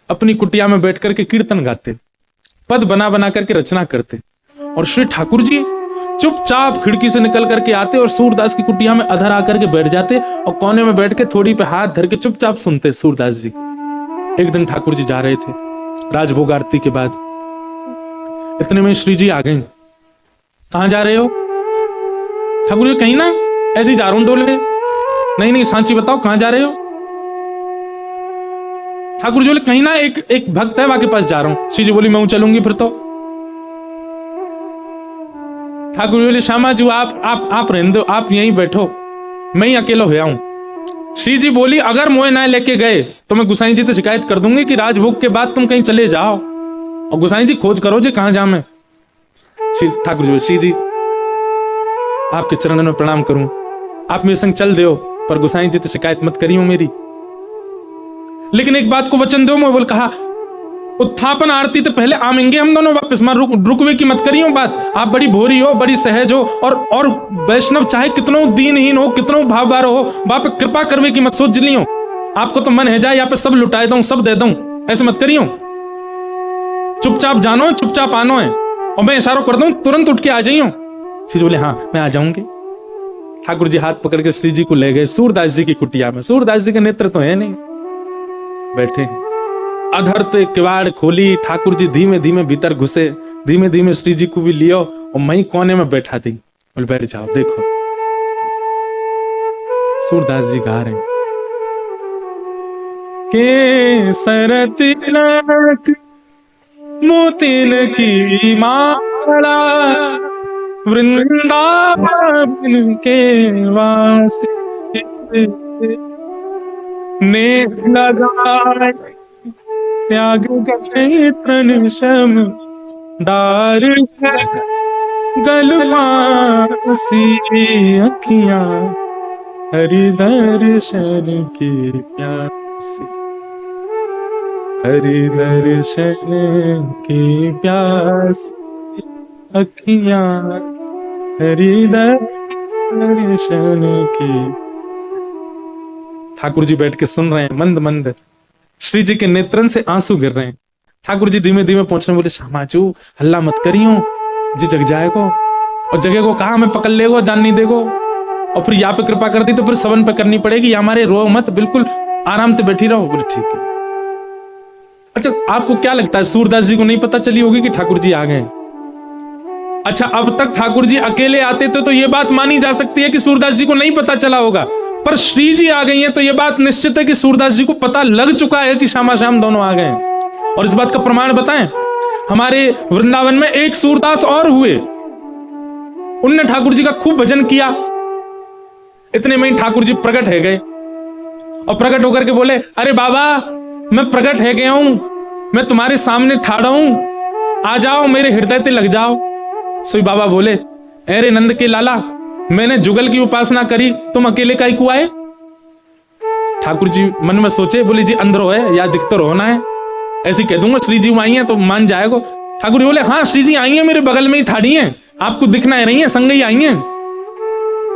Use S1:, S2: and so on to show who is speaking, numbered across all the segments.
S1: अपनी कुटिया में बैठ करके कीर्तन गाते, पद बना बना करके रचना करते। और श्री ठाकुर जी चुपचाप खिड़की से निकल करके आते और सूरदास की कुटिया में अधर आकर के बैठ जाते और कोने में बैठ के थोड़ी पे हाथ धर के चुपचाप सुनते सूरदास जी। एक दिन ठाकुर जी जा रहे थे राजभोग आरती के बाद, इतने में श्री जी आ गए। कहां जा रहे हो? ठाकुर जी कहीं ना, ऐसे ही जा रहा हूं डोले में। नहीं नहीं सांची बताओ कहां जा रहे हो? ठाकुर जी बोले कहीं ना, एक भक्त है वहां के पास जा रहा हूं। श्री जी बोली मैं चलूंगी फिर तो। ठाकुर जी बोले श्यामा जी आप रहने दो, आप यहीं बैठो, मैं ही अकेला हो आऊं। श्री जी बोली अगर मोए ना लेके गए तो मैं गुसाई जी से शिकायत कर दूंगी कि राजभोग के बाद तुम कहीं चले जाओ और गुसाई जी खोज करो जी कहां जा मैं। ठाकुर जी बोले श्री जी आपके चरणों में प्रणाम करूं, आप मेरे संग चल दो पर गुसाई जी से शिकायत मत करियो मेरी, लेकिन एक बात को वचन दो। मैं बोल कहा उत्थापन आरती तो पहले आमेंगे हम दोनों वापस, मां रुकवे की मत करियो बात। आप बड़ी भोरी हो, बड़ी सहज हो, और वैष्णव चाहे कितनो दीनहीन हो, कितनो भावबार हो, बाप कृपा करवे की मत सोच लियो। आपको तो मन है जाए यहाँ पे सब लुटाए दूं, सब दे दूं, ऐसे मत करियो। चुपचाप जानो, चुपचाप आनो है, और मैं इशारा कर दूं तुरंत उठ के आ जाइयो। श्री जी बोले हाँ मैं आ जाऊंगी। ठाकुर जी हाथ पकड़ के श्री जी को ले गए सूरदास जी की कुटिया में। सूरदास जी के नेत्र तो है नहीं, बैठे अधर ते किवाड़ खोली, ठाकुर जी धीमे धीमे भीतर घुसे, धीमे धीमे श्री जी को भी लियो और मैं कोने में बैठा दी। बोले बैठ जाओ। देखो सूरदास जी गा रहे के सरतिलक मोतिन की माला वृंदावन के वासी ने लगाए त्याग गए तृण शम डार गलवासी अखियां हरि दर्शन की प्यासी, हरि दर्शन की प्यासी अखियां हरि दर्शन की। ठाकुर जी बैठ के सुन रहे हैं मंद मंद, श्री जी के नेत्रन से आंसू गिर रहे हैं। ठाकुर जी धीमे धीमे पहुंचने बोले श्यामाचू हल्ला मत करियो जी, जग जाएगो और जगह को कहा मैं पकड़ लेगो, जान नहीं देगो, और फिर यहाँ पे कृपा कर दी तो फिर सवन पे करनी पड़ेगी, हमारे रो मत, बिल्कुल आराम से बैठी रहो। बोले ठीक है। अच्छा आपको क्या लगता है सूरदास जी को नहीं पता चली होगी कि ठाकुर जी आ गए? अच्छा अब तक ठाकुर जी अकेले आते थे तो यह बात मानी जा सकती है कि सूरदास जी को नहीं पता चला होगा, पर श्री जी आ गई हैं तो यह बात निश्चित है कि सूरदास जी को पता लग चुका है कि श्यामा श्याम दोनों आ गए हैं। और इस बात का प्रमाण बताएं, हमारे वृंदावन में एक सूरदास और हुए, उनने ठाकुर जी का खूब भजन किया। इतने में ठाकुर जी प्रकट है गए और प्रकट होकर के बोले अरे बाबा मैं प्रकट है गया हूं, मैं तुम्हारे सामने ठाड़ा हूं, आ जाओ मेरे हृदय पे लग जाओ। सो बाबा बोले अरे नंद के लाला मैंने जुगल की उपासना करी, तुम अकेले काहे को आए? ठाकुर जी मन में सोचे, बोले जी अंदर है या दिख तो रोना है, ऐसे कह दूंगा श्री जी आई हैं तो मान जाएगा। ठाकुर जी बोले हाँ श्री जी आई हैं, मेरे बगल में ही ठाड़ी हैं, आपको दिखना ही नहीं है, संग ही आई हैं।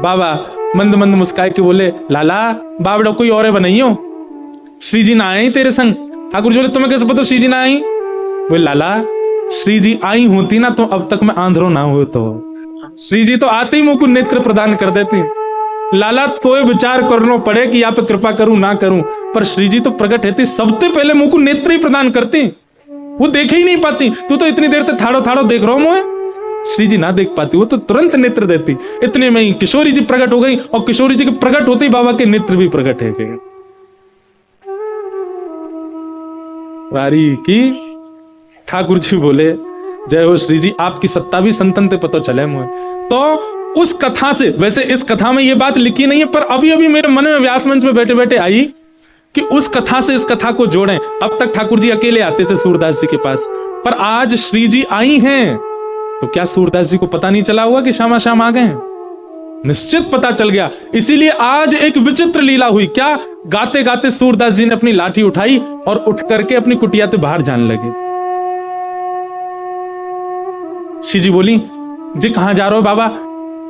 S1: बाबा मंद मंद मुस्काए के बोले लाला बाबड़ा कोई और बनाइयो, श्री जी ना आई तेरे संग। ठाकुर जी बोले तुम्हें कैसे पता श्री जी ना आई? बोले लाला श्री जी आई होती ना तो अब तक मैं आंधरो ना हो, तो श्री जी तो आते ही मुंह को नेत्र प्रदान कर देती। लाला तो विचार करना पड़े कि यहाँ पे कृपा करूं ना करूं, पर श्री जी तो प्रकट है सबसे पहले मुंह को नेत्र ही प्रदान करती, वो देख ही नहीं पाती। तू तो इतनी देर तक थाड़ो थाड़ो देख रहा हूं मुझे, श्री जी ना देख पाती, वो तो तुरंत नेत्र देती। इतने में ही किशोरी जी प्रकट हो गई और किशोरी जी के प्रकट होते ही बाबा के नेत्र भी प्रकट है गए। वारी की ठाकुर जी बोले जय हो श्री जी, आपकी सत्ता भी संतन ते पता चले मुझे। तो उस कथा से, वैसे इस कथा में ये बात लिखी नहीं है, पर अभी अभी मेरे मन में व्यास मंच में बैठे बैठे आई कि उस कथा से इस कथा को जोड़ें। अब तक ठाकुर जी अकेले आते थे सूरदास जी के पास, पर आज श्री जी आई हैं, तो क्या सूरदास जी को पता नहीं चला हुआ कि श्यामा श्याम आ गए? निश्चित पता चल गया। इसीलिए आज एक विचित्र लीला हुई। क्या गाते गाते सूरदास जी ने अपनी लाठी उठाई और उठ करके अपनी कुटिया से बाहर जाने लगे। श्री जी बोली जी कहां जा रहे हो बाबा?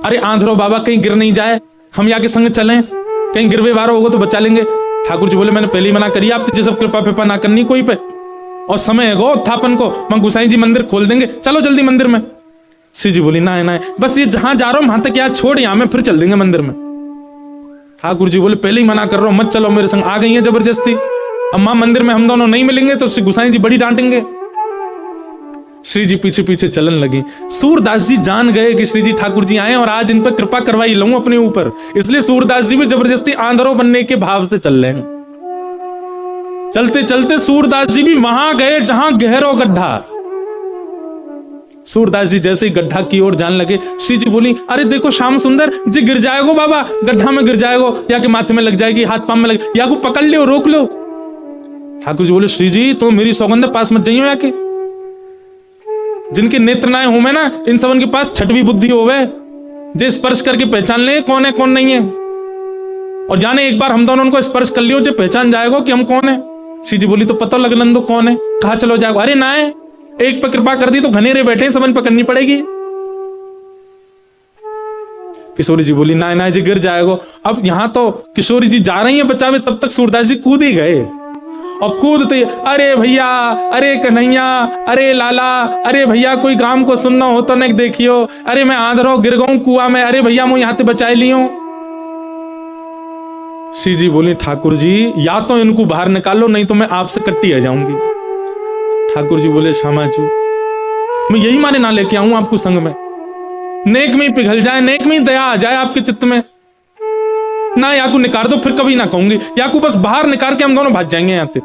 S1: अरे आंधरो बाबा कहीं गिर नहीं जाए, हम यहाँ के संग चलें, कहीं गिरवे वारो होगा तो बचा लेंगे। ठाकुर जी बोले मैंने पहले ही मना करी आप तुझे सब कृपा फिपा ना करनी कोई पे, और समय है गो उत्थापन को, मैं गुसाई जी मंदिर खोल देंगे, चलो जल्दी मंदिर में। श्री जी बोली ना ना बस ये जहां जा रहा हूं वहां तक यार छोड़, यहां में फिर चल देंगे मंदिर में। ठाकुर जी बोले पहले ही मना कर रहा हूं मत चलो मेरे संग, आ गई है जबरदस्ती, अब मां मंदिर में हम दोनों नहीं मिलेंगे तो श्री गुसाई जी बड़ी डांटेंगे। श्री जी पीछे पीछे चलन लगी। सूरदास जी जान गए कि श्री जी ठाकुर जी आए और आज इन पर कृपा करवाई लूं अपने ऊपर, इसलिए सूरदास जी भी जबरदस्ती आंधरो बनने के भाव से चल रहे हैं। चलते चलते सूरदास जी भी वहां गए जहां गहरो गड्ढा। सूरदास जी जैसे ही गड्ढा की ओर जाने लगे, श्री जी बोली अरे देखो श्याम सुंदर जी गिर जाएगो बाबा, गड्ढा में गिर जाएगो, या के माथे में लग जाएगी, हाथ पांव में लग, या को पकड़ लो रोक लो। ठाकुर जी बोले श्री जी तो मेरी सौगंध पास मत जाइयो, या के जिनके नेत्र नाए हो में ना इन सबन के पास छठवीं बुद्धि होवे, जे स्पर्श करके पहचान ले कौन है कौन नहीं है, और जाने एक बार हम दोनों उनको स्पर्श कर लियो जो पहचान जाएगो कि हम कौन है। श्री जी बोली तो पता लग नंदो कौन है, कहा चलो जाएगो, अरे ना है एक पर कृपा कर दी तो घनेरे बैठे सबन पकड़नी पड़ेगी। किशोरी जी बोली ना ना जी गिर जाएगो। अब यहां तो किशोरी जी जा रही है बचावे, तब तक सूरदास जी कूद ही गए, और कूदते अरे भैया, अरे कन्हैया, अरे लाला, अरे भैया कोई काम को सुनना हो तो नहीं देखियो, अरे मैं आंधरो गिर गऊं कुआं में, अरे भैया मैं यहां से बचाए लियो। श्री जी बोली ठाकुर जी या तो इनको बाहर निकालो नहीं तो मैं आपसे कट्टी आ जाऊंगी। ठाकुर जी बोले श्यामा जी मैं यही माने ना लेके आऊं आपको संग में, नेक में पिघल जाए, नेक में दया आ जाए आपके चित्त में ना, या को निकाल दो फिर कभी ना कहूंगी, या को बस बाहर निकाल के हम दोनों भाग जाएंगे यहां से।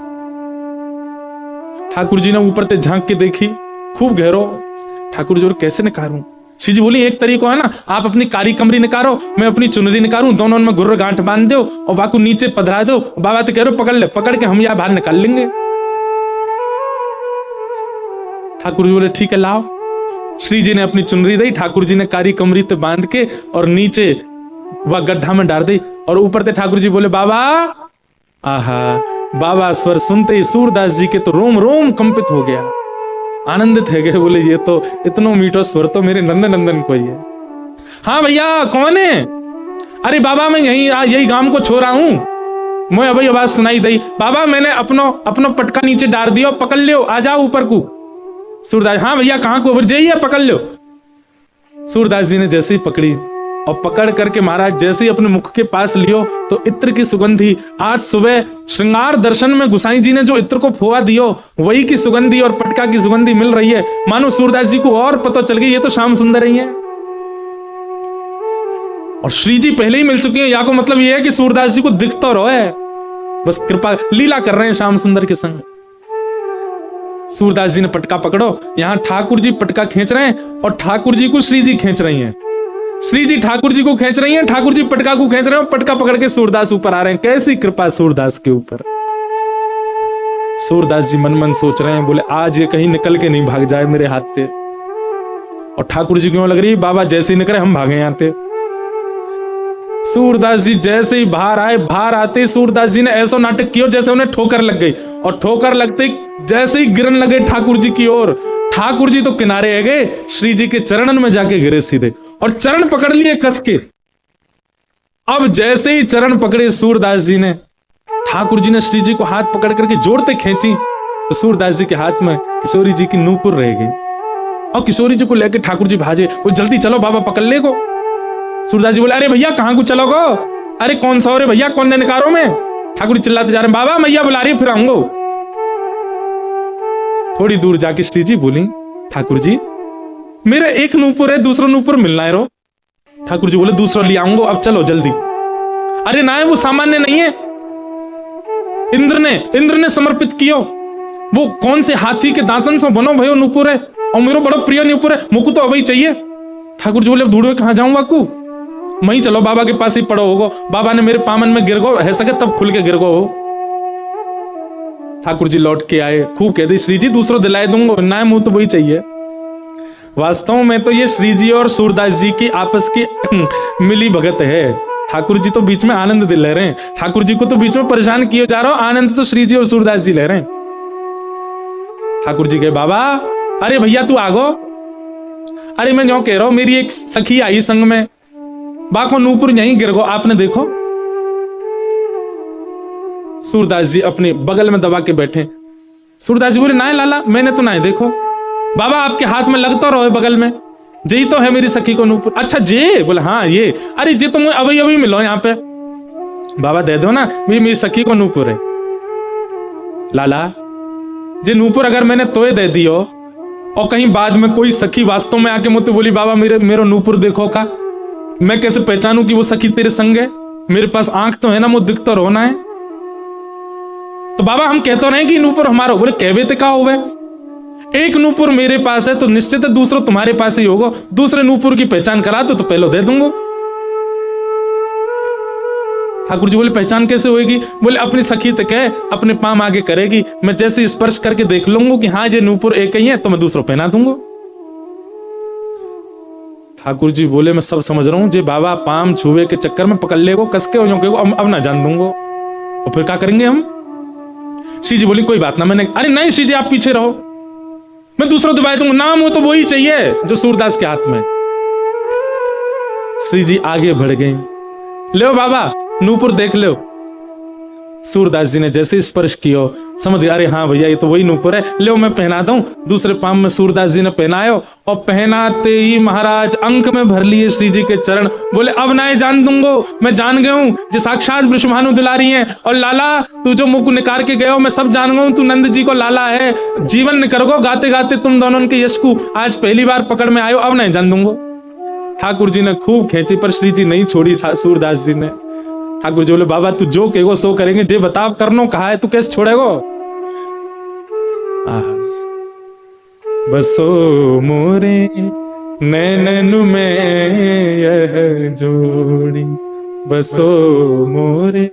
S1: ठाकुर जी ने ऊपर से झांक के देखी खूब गहरो। ठाकुर जी कैसे निकालूं? श्री जी बोली एक तरीका है ना, आप अपनी कारी कमरी निकालो, मैं अपनी चुनरी निकालूं, दोनों में गुर्र गांठ बांध दो और बाकू नीचे पधरा दो, बाबा तो कह रहे पकड़ ले, पकड़ के हम यहां बाहर निकाल लेंगे। ठाकुर जी बोले ठीक है लाओ। श्री जी ने अपनी चुनरी दी, ठाकुर जी ने कारी कमरी ते बांध के और नीचे वह गड्ढा में डाल दी, और ऊपर से ठाकुर जी बोले बाबा। आहा, बाबा स्वर सुनते ही सूरदास जी के तो रोम रोम कंपित हो गया, आनंदित है गए, बोले ये तो इतना मीठा स्वर तो मेरे नंदन नंदन को ही है। हाँ भैया कौन है? अरे बाबा मैं यही गांव को छोड़ा हूं, मैं अभी आवाज सुनाई दी, बाबा मैंने अपनो पटका नीचे डाल दिया, पकड़ लियो, आ जाओ ऊपर को। सूरदास हाँ भैया कहां को ऊपर जाइए, पकड़ लो। सूरदास जी ने जैसे ही पकड़ी और पकड़ करके महाराज जैसे ही अपने मुख के पास लियो तो इत्र की सुगंधी, आज सुबह श्रृंगार दर्शन में गुसाई जी ने जो इत्र को फोआ दियो वही की सुगंधी और पटका की सुगंधी मिल रही है, मानो सूरदास जी को और पता चल गई ये तो श्याम सुंदर ही है। और श्री जी पहले ही मिल चुके हैं, या को मतलब ये है कि सूरदास जी को दिख तो रहा है, बस कृपा लीला कर रहे हैं श्याम सुंदर के संग। सूरदास जी ने पटका पकड़ो, यहां ठाकुर जी पटका खींच रहे हैं और ठाकुर जी को श्री जी खींच रही हैं, श्री जी ठाकुर जी को खींच रही हैं, ठाकुर जी पटका को खींच रहे हैं, पटका पकड़ के सूरदास ऊपर आ रहे हैं। कैसी कृपा सूरदास के ऊपर। सूरदास जी मन मन सोच रहे हैं, बोले आज ये कहीं निकल के नहीं भाग जाए मेरे हाथ से। और ठाकुर जी क्यों लग रही बाबा जैसे ही निकले हम भागे यहां से। सूरदास जी जैसे ही बाहर आए, बाहर आते सूरदास जी ने ऐसा नाटक किया जैसे उन्हें ठोकर लग गई, और ठोकर लगते जैसे ही गिरन लगे ठाकुर जी की ओर, ठाकुर जी तो किनारे आ गए, श्री जी के चरणन में जाके गिरे सीधे और चरण पकड़ लिए कस के। अब जैसे ही चरण पकड़े सूरदास जी ने, ठाकुर जी ने श्री जी को हाथ पकड़ करके जोड़ते खींची तो सूरदास जी के हाथ में किशोरी जी की नूपुर रह गई, और किशोरी जी को लेकर ठाकुर जी भाजे, वो जल्दी चलो बाबा पकड़ ले को। सूरदास जी बोले अरे भैया कहां को चलोगो, अरे कौन सा हो रे भैया, कौन ने निकारो में। ठाकुर जी चिल्लाते जा रहे हैं बाबा मैया बुला रही फिर आऊंगो। थोड़ी दूर जाके श्री जी बोली ठाकुर जी मेरा एक नूपुर है, दूसरा नूपुर मिलना है रो। ठाकुर जी बोले दूसरा ले आऊंगो, अब चलो जल्दी। अरे ना है वो सामान्य नहीं है, इंद्र ने समर्पित कियो, वो कौन से हाथी के दांतन से बनो भयो नूपुर है, और मेरा बड़ा प्रिय नूपुर है, मुझको तो अभी चाहिए। ठाकुर जी बोले अब ढूंढो कहां जाऊं बाकू, वहीं चलो बाबा के पास ही पड़ो होगो, बाबा ने मेरे पामन में गिर गो है सके तब खुल के गिर गो हो। ठाकुर जी लौट के आए, खूब कहते श्री जी दूसरा दिलाए दूंगा, ना मुंह तो वही चाहिए। वास्तव में तो ये श्री जी और सूरदास जी की आपस की मिली भगत है, ठाकुर जी तो बीच में आनंद दिल ले रहे हैं, ठाकुर जी को तो बीच में परेशान किए जा रहा हो, आनंद तो श्री जी और सूरदास जी ले रहे हैं। ठाकुर जी कहे बाबा अरे भैया तू आगो, अरे मैं जो कह रहा हूं मेरी एक सखी आई संग में, बाको नूपुर यहीं गिर गो, आपने देखो। सूरदास जी अपने बगल में दबा के बैठे। सूरदास जी बोले ना लाला मैंने तो ना देखो, बाबा आपके हाथ में लगता रहो बगल में, यही तो है मेरी सखी को नूपुर। अच्छा जे बोले हाँ ये, अरे जे तुम अभी अभी मिलो यहाँ पे, बाबा दे दो ना, मेरी सखी को नूपुर है। लाला जे नूपुर अगर मैंने तोय दे दियो और कहीं बाद में कोई सखी वास्तव में आके मुझे बोली बाबा मेरो नूपुर देखो का, मैं कैसे पहचानूं कि वो सखी तेरे संग है? मेरे पास आंख तो है ना, मुझे दिख तो रोना है। तो बाबा हम कहते रहे कि नूपुर हमारा, बोले कहवे ते का होवे, एक नूपुर मेरे पास है तो निश्चित है दूसरा तुम्हारे पास ही होगा, दूसरे नूपुर की पहचान करा दो तो पहले दे दूंगा। ठाकुर जी बोले पहचान कैसे होगी? बोले अपनी सखी तक है, अपने पाम आगे करेगी, मैं जैसे स्पर्श करके देख लूंगा कि हाँ ये नूपुर एक ही है तो मैं दूसरा पहना दूंगा। ठाकुर जी बोले मैं सब समझ रहा हूं, जे बाबा पाम छुए के चक्कर में पकड़ ले को कसके हो जाओगे, अब ना जान दूंगा, और फिर क्या करेंगे हम? श्री जी बोली कोई बात ना, मैंने अरे नहीं श्री जी आप पीछे रहो, मैं दूसरा दबाई दूंगा, नाम हो तो वही चाहिए जो सूरदास के हाथ में। श्री जी आगे बढ़ गए, ले बाबा नूपुर देख लो। सूरदास जी ने जैसे स्पर्श किया समझ गया, अरे हाँ भैया ये तो वही नूपुर है, ले मैं पहना दूं। दूसरे पाम में सूरदास जी ने पहनायो और पहनाते ही महाराज अंक में भर लिए श्री जी के चरण। बोले अब ना जान दूंगो, मैं जान गया हूं जो साक्षात वृषभानु दुलारी हैं, और लाला तू जो मुख निकार के गयो मैं सब जान गया हूं, तू नंद जी को लाला है, जीवन निकरगो गाते गाते तुम दोनों के यश को आज पहली बार पकड़ में आयो, अब नहीं जान दूंगो। ठाकुर जी ने खूब खेची पर श्री जी नहीं छोड़ी सूरदास जी ने। ठाकुर जी बोले बाबा तू जो कहेगो सो करेंगे, जे बताओ करनो कहा है, तू कैसे छोड़ेगो? बसो मोरे नैनन में यह जोड़ी, बसो मोरे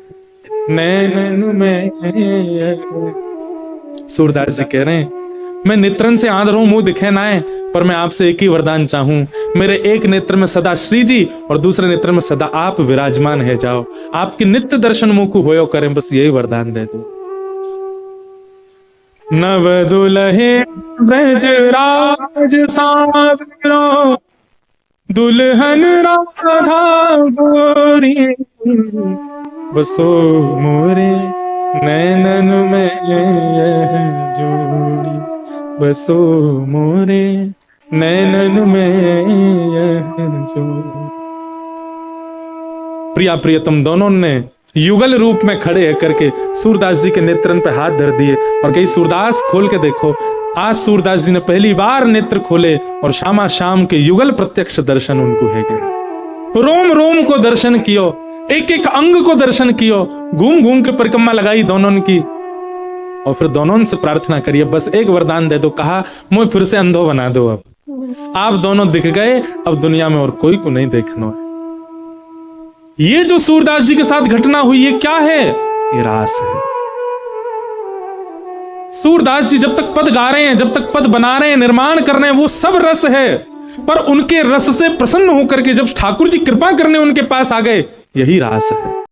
S1: नैनन में यह। सूरदास जी कह रहे हैं मैं नेत्रन से आंध रहूं, मुंह दिखे ना है, पर मैं आपसे एक ही वरदान चाहूं, मेरे एक नेत्र में सदा श्री जी और दूसरे नेत्र में सदा आप विराजमान है जाओ, आपके नित्य दर्शन मुख को होयो करें, बस यही वरदान दे दो। नव दुल्हे ब्रज राज सावरो, दुल्हन राधा गोरी, बसो मोरे नैनन में यह जोड़ी, बसो मोरे नैनन में यह जोड़ी। प्रिया प्रियतम दोनों ने युगल रूप में खड़े करके सूरदास जी के नेत्रन पे हाथ धर दिए और कही सूरदास खोल के देखो। आज सूरदास जी ने पहली बार नेत्र खोले और शामा शाम के युगल प्रत्यक्ष दर्शन उनको है गए। रोम रोम को दर्शन कियो, एक एक अंग को दर्शन कियो, घूम घूम के परिक्रमा लगाई दोनों की, और फिर दोनों से प्रार्थना करिए बस एक वरदान दे दो। कहा मुझे फिर से अंधो बना दो, अब आप दोनों दिख गए, अब दुनिया में और कोई को नहीं देखना है। ये जो सूरदास जी के साथ घटना हुई ये क्या है? ये रास है। सूरदास जी जब तक पद गा रहे हैं, जब तक पद बना रहे हैं, निर्माण कर रहे हैं, वो सब रस है, पर उनके रस से प्रसन्न होकर के जब ठाकुर जी कृपा करने उनके पास आ गए, यही रास है।